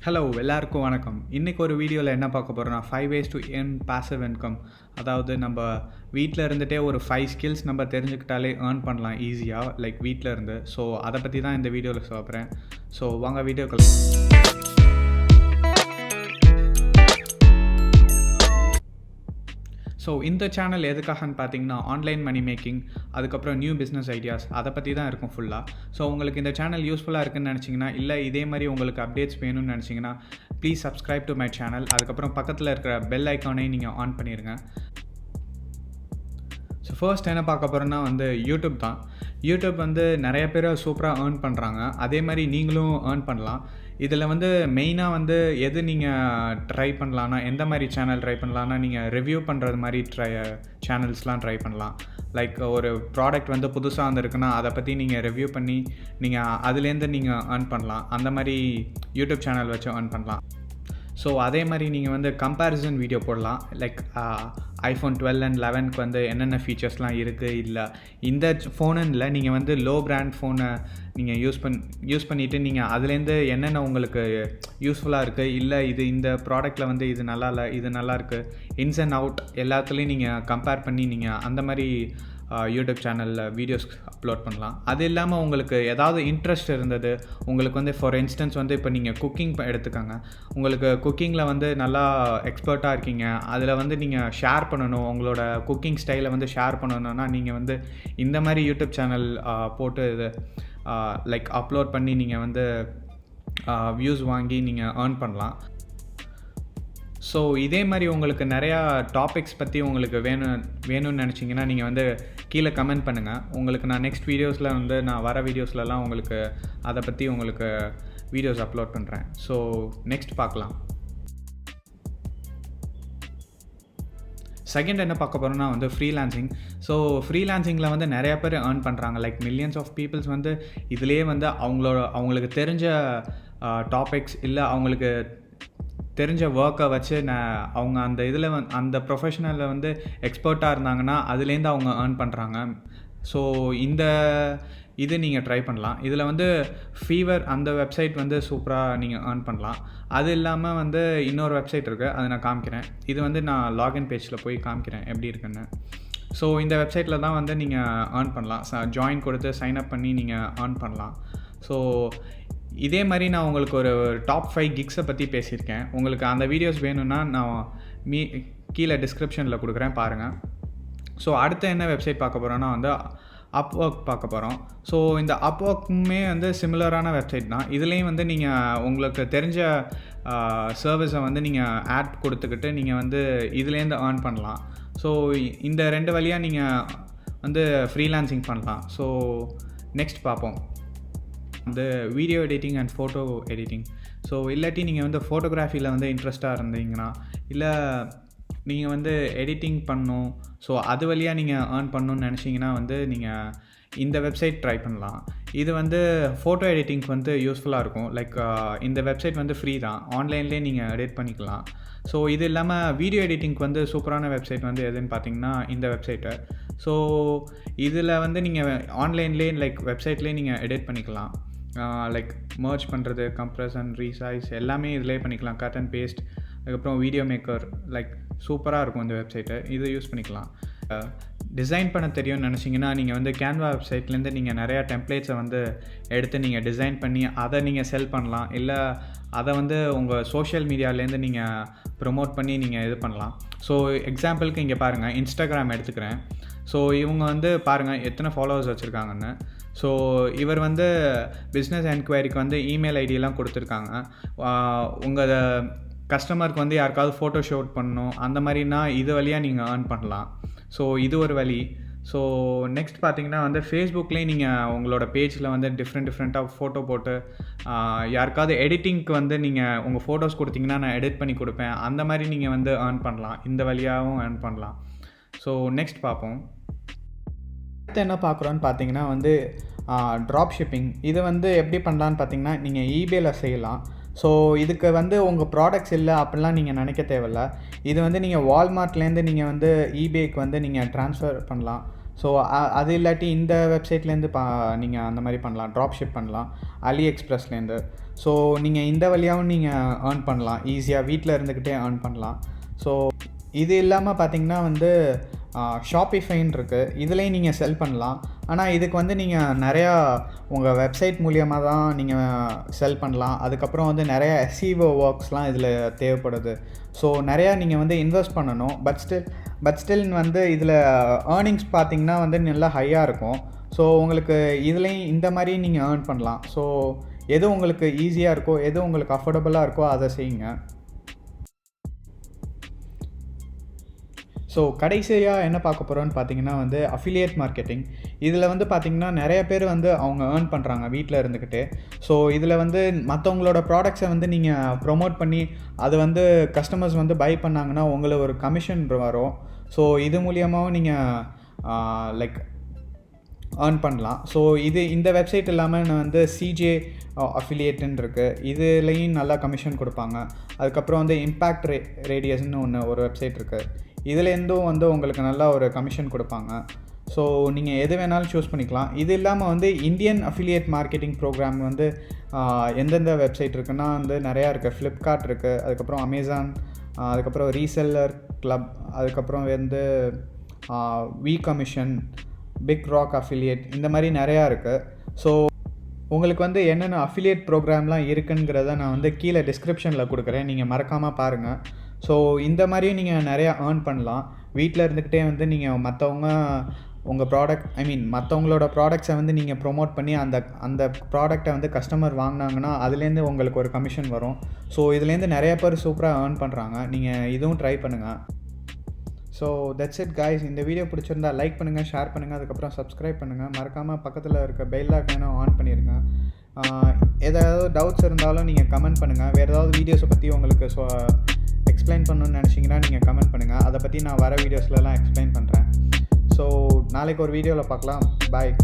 Hello எல்லாருக்கும் வணக்கம். இன்றைக்கி ஒரு வீடியோவில் என்ன பார்க்க போகிறோன்னா 5 ways to earn passive income. அதாவது நம்ம வீட்டில் இருந்துகிட்டே ஒரு 5 ஸ்கில்ஸ் நம்ம தெரிஞ்சுக்கிட்டாலே ஏர்ன் பண்ணலாம் ஈஸியாக, லைக் வீட்டில் இருந்து. ஸோ அதை பற்றி தான் இந்த வீடியோவில் சொல்கிறேன். ஸோ வாங்க வீடியோக்கள். ஸோ இந்த சேனல் எதுக்காகன்னு பார்த்தீங்கன்னா ஆன்லைன் மணி மேக்கிங், அதுக்கப்புறம் நியூ பிஸ்னஸ் ஐடியாஸ், அதை பற்றி தான் இருக்கும் ஃபுல்லாக. ஸோ உங்களுக்கு இந்த சேனல் யூஸ்ஃபுல்லாக இருக்குன்னு நினச்சிங்கன்னா, இல்லை இதே மாதிரி உங்களுக்கு அப்டேட்ஸ் வேணும்னு நினச்சிங்கன்னா please subscribe to my channel. அதுக்கப்புறம் பக்கத்தில் இருக்கிற பெல் ஐக்கானையும் நீங்கள் ஆன் பண்ணிடுங்க. ஸோ ஃபர்ஸ்ட் என்ன பார்க்க போகிறோன்னா யூடியூப் தான். யூடியூப் நிறைய பேர் சூப்பராக ஏர்ன் பண்ணுறாங்க. அதே மாதிரி நீங்களும் ஏர்ன் பண்ணலாம். இதில் மெயினாக எது நீங்கள் ட்ரை பண்ணலான்னா, எந்த மாதிரி சேனல் ட்ரை பண்ணலான்னா, நீங்கள் ரிவ்யூ பண்ணுறது மாதிரி சேனல்ஸ்லாம் ட்ரை பண்ணலாம். லைக் ஒரு ப்ராடக்ட் புதுசாக வந்திருக்குன்னா அதை பற்றி நீங்கள் ரிவ்யூ பண்ணி நீங்கள் அதுலேருந்து நீங்கள் ஏர்ன் பண்ணலாம். அந்த மாதிரி யூடியூப் சேனல் வச்சு ஏர்ன் பண்ணலாம். ஸோ அதே மாதிரி நீங்கள் கம்பேரிசன் வீடியோ போடலாம். லைக் iPhone 12 and 11க்கு என்னென்ன ஃபீச்சர்ஸ்லாம் இருக்குது, இல்லை இந்த ஃபோனுன்னு இல்லை, நீங்கள் லோ பிராண்ட் ஃபோனை நீங்கள் யூஸ் பண்ணிவிட்டு நீங்கள் அதுலேருந்து என்னென்ன உங்களுக்கு யூஸ்ஃபுல்லாக இருக்குது, இல்லை இந்த ப்ராடக்ட்டில் இது நல்லா இல்லை, இது நல்லா இருக்குது, இன்ஸ் அண்ட் அவுட் எல்லாத்துலேயும் நீங்கள் கம்பேர் பண்ணி நீங்கள் அந்த மாதிரி யூடியூப் சேனலில் வீடியோஸ் அப்லோட் பண்ணலாம். அது இல்லாமல் உங்களுக்கு ஏதாவது இன்ட்ரெஸ்ட் இருந்தது, உங்களுக்கு ஃபார் இன்ஸ்டன்ஸ் இப்போ நீங்கள் குக்கிங் எடுத்துக்கோங்க. உங்களுக்கு குக்கிங்கில் நல்லா எக்ஸ்பர்ட்டாக இருக்கீங்க, அதில் நீங்கள் ஷேர் பண்ணணும், உங்களோட குக்கிங் ஸ்டைலை ஷேர் பண்ணணுன்னா நீங்கள் இந்த மாதிரி யூடியூப் சேனல் போட்டு இது லைக் அப்லோட் பண்ணி நீங்கள் வியூஸ் வாங்கி நீங்கள் ஏர்ன் பண்ணலாம். ஸோ இதே மாதிரி உங்களுக்கு நிறையா டாபிக்ஸ் பற்றி உங்களுக்கு வேணும்னு நினச்சிங்கன்னா நீங்கள் கீழே கமெண்ட் பண்ணுங்கள். உங்களுக்கு நான் நெக்ஸ்ட் வீடியோஸில் நான் வர வீடியோஸ்லலாம் உங்களுக்கு அதை பற்றி உங்களுக்கு வீடியோஸ் அப்லோட் பண்ணுறேன். ஸோ நெக்ஸ்ட் பார்க்கலாம். செகண்ட் என்ன பார்க்க போகிறோன்னா ஃப்ரீலான்சிங். ஸோ ஃப்ரீலான்சிங்கில் நிறையா பேர் ஏர்ன் பண்ணுறாங்க. லைக் மில்லியன்ஸ் ஆஃப் பீப்புள்ஸ் இதுலேயே அவங்களுக்கு தெரிஞ்ச டாபிக்ஸ், இல்லை அவங்களுக்கு தெரிஞ்ச ஒர்க்கை வச்சு அவங்க அந்த இதில் அந்த ப்ரொஃபஷனலில் எக்ஸ்பர்ட்டாக இருந்தாங்கன்னா அதுலேருந்து அவங்க ஏர்ன் பண்ணுறாங்க. ஸோ இந்த இது நீங்கள் ட்ரை பண்ணலாம். இதில் ஃபீவர் அந்த வெப்சைட் சூப்பராக நீங்கள் ஏர்ன் பண்ணலாம். அது இல்லாமல் இன்னொரு வெப்சைட் இருக்குது, அதை நான் காமிக்கிறேன். இது நான் லாகின் பேஜில் போய் காமிக்கிறேன் எப்படி இருக்குன்னு. ஸோ இந்த வெப்சைட்டில் தான் நீங்கள் ஏர்ன் பண்ணலாம். ஜாயின் கொடுத்து சைன்அப் பண்ணி நீங்கள் ஏர்ன் பண்ணலாம். ஸோ இதே மாதிரி நான் உங்களுக்கு ஒரு டாப் 5 கிக்ஸை பற்றி பேசியிருக்கேன். உங்களுக்கு அந்த வீடியோஸ் வேணும்னா நான் கீழே டிஸ்கிரிப்ஷனில் கொடுக்குறேன், பாருங்கள். ஸோ அடுத்து என்ன வெப்சைட் பார்க்க போகிறோன்னா அப்ஒர்க் பார்க்க போகிறோம். ஸோ இந்த அப்ஒர்க்குமே சிமிலரான வெப்சைட் தான். இதுலேயும் நீங்கள் உங்களுக்கு தெரிஞ்ச சர்வீஸை நீங்கள் ஆட் கொடுத்துக்கிட்டு நீங்கள் இதுலேருந்து ஏர்ன் பண்ணலாம். ஸோ இந்த 2 வழியாக நீங்கள் ஃப்ரீலான்சிங் பண்ணலாம். ஸோ நெக்ஸ்ட் பார்ப்போம். Video editing and photo editing. So இல்லாட்டி நீங்கள் ஃபோட்டோகிராஃபியில் இன்ட்ரெஸ்ட்டாக இருந்தீங்கன்னா, இல்லை நீங்கள் எடிட்டிங் பண்ணணும், ஸோ அது வழியாக நீங்கள் ஏர்ன் பண்ணணுன்னு நினச்சிங்கன்னா நீங்கள் இந்த வெப்சைட் ட்ரை பண்ணலாம். இது ஃபோட்டோ எடிட்டிங்க்கு யூஸ்ஃபுல்லாக இருக்கும். லைக் இந்த வெப்சைட் ஃப்ரீ தான், ஆன்லைன்லேயே நீங்கள் எடிட் பண்ணிக்கலாம். ஸோ இது இல்லாமல் வீடியோ எடிட்டிங்க்கு சூப்பரான வெப்சைட் எதுன்னு பார்த்தீங்கன்னா இந்த வெப்சைட்டு. ஸோ இதில் நீங்கள் ஆன்லைன்லேயே லைக் வெப்சைட்லேயே நீங்கள் எடிட் பண்ணிக்கலாம். லைக் மர்ஜ் பண்ணுறது, கம்ப்ரஸ் அண்ட் ரீசைஸ் எல்லாமே இதிலே பண்ணிக்கலாம். கட் அண்ட் பேஸ்ட், அதுக்கப்புறம் வீடியோ மேக்கர், லைக் சூப்பராக இருக்கும் இந்த வெப்சைட்டை. இதை யூஸ் பண்ணிக்கலாம். டிசைன் பண்ண தெரியும்னு நினச்சிங்கன்னா நீங்கள் கேன்வா வெப்சைட்லேருந்து நீங்கள் நிறையா டெம்ப்ளேட்ஸை எடுத்து நீங்கள் டிசைன் பண்ணி அதை நீங்கள் செல் பண்ணலாம். இல்லை அதை உங்கள் சோஷியல் மீடியாவிலேருந்து நீங்கள் ப்ரொமோட் பண்ணி நீங்கள் இது பண்ணலாம். ஸோ எக்ஸாம்பிளுக்கு இங்கே பாருங்கள், இன்ஸ்டாகிராம் எடுத்துக்கிறேன். ஸோ இவங்க பாருங்கள் எத்தனை ஃபாலோவர்ஸ் வச்சுருக்காங்கன்னு. ஸோ இவர் பிஸ்னஸ் என்கொயரிக்கு இமெயில் ஐடியெல்லாம் கொடுத்துருக்காங்க. உங்கள் கஸ்டமருக்கு யாருக்காவது ஃபோட்டோ ஷூட் பண்ணணும் அந்த மாதிரினா இது வழியாக நீங்கள் ஏர்ன் பண்ணலாம். ஸோ இது ஒரு வழி. ஸோ நெக்ஸ்ட் பார்த்தீங்கன்னா ஃபேஸ்புக்லேயே நீங்கள் உங்களோட பேஜில் டிஃப்ரெண்ட்டாக ஃபோட்டோ போட்டு யாருக்காவது எடிட்டிங்க்கு நீங்கள் உங்கள் ஃபோட்டோஸ் கொடுத்தீங்கன்னா நான் எடிட் பண்ணி கொடுப்பேன். அந்த மாதிரி நீங்கள் ஏர்ன் பண்ணலாம். இந்த வழியாகவும் ஏர்ன் பண்ணலாம். ஸோ நெக்ஸ்ட் பார்ப்போம். அடுத்து என்ன பார்க்குறோன்னு பார்த்தீங்கன்னா ட்ராப் ஷிப்பிங். இது எப்படி பண்ணலான்னு பார்த்தீங்கன்னா நீங்கள் ஈபேல செய்யலாம். ஸோ இதுக்கு உங்கள் ப்ராடக்ட்ஸ் இல்லை அப்படிலாம் நீங்கள் நினைக்க தேவையில்ல. இது நீங்கள் வால்மார்ட்லேருந்து நீங்கள் ஈபேக்கு நீங்கள் ட்ரான்ஸ்ஃபர் பண்ணலாம். ஸோ அது இல்லாட்டி இந்த வெப்சைட்லேருந்து நீங்கள் அந்த மாதிரி பண்ணலாம், ட்ராப் ஷிப் பண்ணலாம் அலி எக்ஸ்பிரஸ்லேருந்து. ஸோ நீங்கள் இந்த வழியாகவும் நீங்கள் ஏர்ன் பண்ணலாம், ஈஸியாக வீட்டில் இருந்துக்கிட்டே ஏர்ன் பண்ணலாம். ஸோ இது இல்லாமல் பார்த்தீங்கன்னா வந்து ஷாப்பிஃபைன்னு இருக்குது, இதுலேயும் நீங்கள் செல் பண்ணலாம். ஆனால் இதுக்கு வந்து நீங்கள் நிறையா உங்கள் வெப்சைட் மூலியமாக தான் நீங்கள் செல் பண்ணலாம். அதுக்கப்புறம் வந்து நிறையா SEO ஒர்க்ஸ்லாம் இதில் தேவைப்படுது. ஸோ நிறையா நீங்கள் வந்து இன்வெஸ்ட் பண்ணணும். பட் ஸ்டில் வந்து இதில் ஏர்னிங்ஸ் பார்த்திங்கன்னா வந்து நல்லா ஹையாக இருக்கும். ஸோ உங்களுக்கு இதுலேயும் இந்த மாதிரி நீங்கள் ஏர்ன் பண்ணலாம். ஸோ எது உங்களுக்கு ஈஸியாக இருக்கோ, எது உங்களுக்கு அஃபோர்டபுளாக இருக்கோ அதை செய்யுங்க. ஸோ கடைசியாக என்ன பார்க்க போகிறோன்னு பார்த்தீங்கன்னா வந்து அஃபிலியேட் மார்க்கெட்டிங். இதில் வந்து பார்த்திங்கன்னா நிறைய பேர் வந்து அவங்க ஏர்ன் பண்ணுறாங்க வீட்டில் இருந்துக்கிட்டு. ஸோ இதில் வந்து மற்றவங்களோட ப்ராடக்ட்ஸை வந்து நீங்கள் ப்ரொமோட் பண்ணி அது வந்து கஸ்டமர்ஸ் வந்து பை பண்ணாங்கன்னா உங்களுக்கு ஒரு கமிஷன் வரும். ஸோ இது மூலியமாகவும் நீங்கள் லைக் ஏர்ன் பண்ணலாம். ஸோ இந்த வெப்சைட் இல்லாமல் நான் வந்து CJ அஃபிலியேட்டுன்னு இருக்குது, இதுலேயும் நல்லா கமிஷன் கொடுப்பாங்க. அதுக்கப்புறம் வந்து இம்பேக்ட் ரேடியஸ்ன்னு ஒரு வெப்சைட் இருக்குது, இதுலேருந்தும் வந்து உங்களுக்கு நல்லா ஒரு கமிஷன் கொடுப்பாங்க. ஸோ நீங்கள் எது வேணாலும் சூஸ் பண்ணிக்கலாம். இது இல்லாமல் வந்து இந்தியன் அஃபிலியேட் மார்க்கெட்டிங் ப்ரோக்ராம் வந்து எந்தெந்த வெப்சைட் இருக்குன்னா வந்து நிறையா இருக்குது. ஃப்ளிப்கார்ட் இருக்குது, அதுக்கப்புறம் அமேசான், அதுக்கப்புறம் ரீசெல்லர் கிளப், அதுக்கப்புறம் வந்து vCommission, BigRock affiliate, இந்த மாதிரி நிறையா இருக்குது. ஸோ உங்களுக்கு வந்து என்னென்ன அஃபிலியேட் ப்ரோக்ராம்லாம் இருக்குங்கிறத நான் வந்து கீழே டிஸ்கிரிப்ஷனில் கொடுக்குறேன், நீங்கள் மறக்காமல் பாருங்கள். ஸோ இந்த மாதிரியும் நீங்கள் நிறையா ஏர்ன் பண்ணலாம். வீட்டில் இருந்துக்கிட்டே வந்து நீங்கள் மற்றவங்களோட ப்ராடக்ட்ஸை வந்து நீங்கள் ப்ரொமோட் பண்ணி அந்த ப்ராடக்டை வந்து கஸ்டமர் வாங்கினாங்கன்னா அதுலேருந்து உங்களுக்கு ஒரு கமிஷன் வரும். ஸோ இதுலேருந்து நிறைய பேர் சூப்பராக ஏர்ன் பண்ணுறாங்க. நீங்கள் இதுவும் ட்ரை பண்ணுங்கள். So that's it guys. இந்த வீடியோ பிடிச்சிருந்தா லைக் பண்ணுங்கள், ஷேர் பண்ணுங்கள், அதுக்கப்புறம் சப்ஸ்கிரைப் பண்ணுங்கள். மறக்காமல் பக்கத்தில் இருக்க பெல் ஐகானை ஆன் பண்ணிடுங்க. ஏதாவது டவுட்ஸ் இருந்தாலும் நீங்கள் கமெண்ட் பண்ணுங்கள். வேறு ஏதாவது வீடியோஸை பற்றி உங்களுக்கு எக்ஸ்பிளைன் பண்ணணுன்னு நினச்சிங்கன்னா நீங்கள் கமெண்ட் பண்ணுங்கள். அதை பற்றி நான் வர வீடியோஸ்லலாம் எக்ஸ்பிளைன் பண்ணுறேன். ஸோ நாளைக்கு ஒரு வீடியோவில் பார்க்கலாம். பாய்.